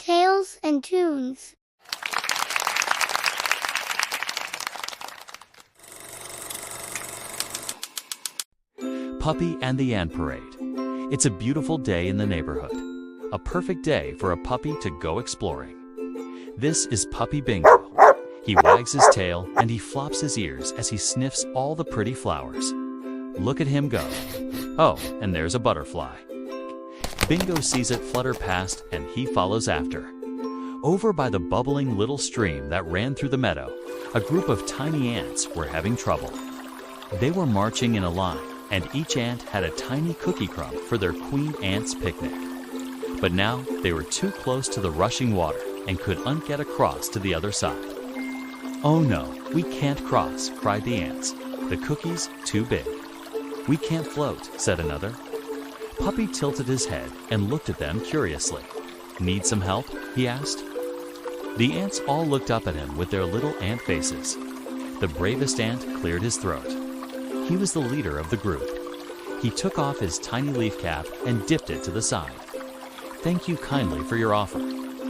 Tales and Tunes. Puppy and the Ant Parade. It's a beautiful day in the neighborhood. A perfect day for a puppy to go exploring. This is Puppy Bingo. He wags his tail and he flops his ears as he sniffs all the pretty flowers. Look at him go. Oh, and there's a butterfly. Bingo sees it flutter past and he follows after. Over by the bubbling little stream that ran through the meadow, a group of tiny ants were having trouble. They were marching in a line, and each ant had a tiny cookie crumb for their queen ant's picnic. But now they were too close to the rushing water and couldn't get across to the other side. "Oh no, we can't cross," cried the ants. "The cookie's too big." "We can't float," said another. Puppy tilted his head and looked at them curiously. "Need some help?" he asked. The ants all looked up at him with their little ant faces. The bravest ant cleared his throat. He was the leader of the group. He took off his tiny leaf cap and dipped it to the side. "Thank you kindly for your offer,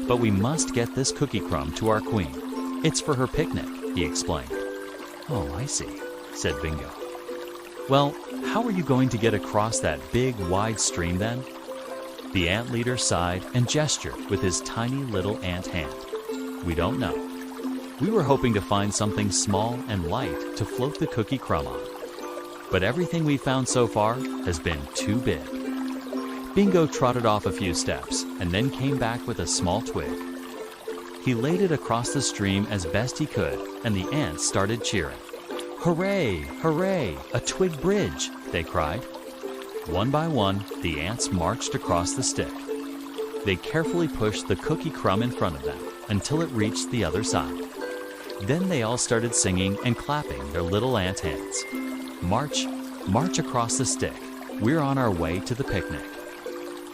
but we must get this cookie crumb to our queen. It's for her picnic," he explained. "Oh, I see," said Bingo. "Well, how are you going to get across that big, wide stream then?" The ant leader sighed and gestured with his tiny little ant hand. "We don't know. We were hoping to find something small and light to float the cookie crumb on. But everything we found so far has been too big." Bingo trotted off a few steps and then came back with a small twig. He laid it across the stream as best he could, and the ants started cheering. "Hooray! Hooray! A twig bridge!" they cried. One by one, the ants marched across the stick. They carefully pushed the cookie crumb in front of them until it reached the other side. Then they all started singing and clapping their little ant hands. "March, march across the stick. We're on our way to the picnic.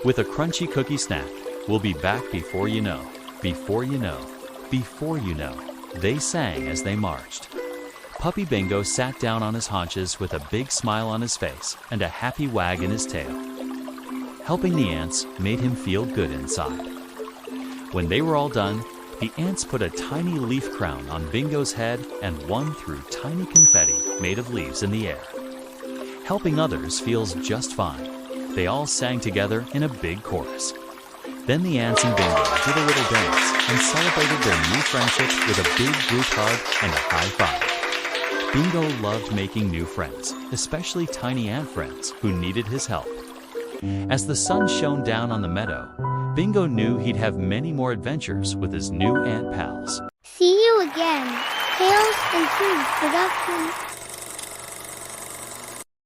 With a crunchy cookie snack, we'll be back before you know, before you know, before you know," they sang as they marched. Puppy Bingo sat down on his haunches with a big smile on his face and a happy wag in his tail. Helping the ants made him feel good inside. When they were all done, the ants put a tiny leaf crown on Bingo's head and one threw tiny confetti made of leaves in the air. Helping others feels just fine. They all sang together in a big chorus. Then the ants and Bingo did a little dance and celebrated their new friendship with a big group hug and a high five. Bingo loved making new friends, especially tiny ant friends who needed his help. As the sun shone down on the meadow, Bingo knew he'd have many more adventures with his new ant pals. See you again. Tales and Tunes Production.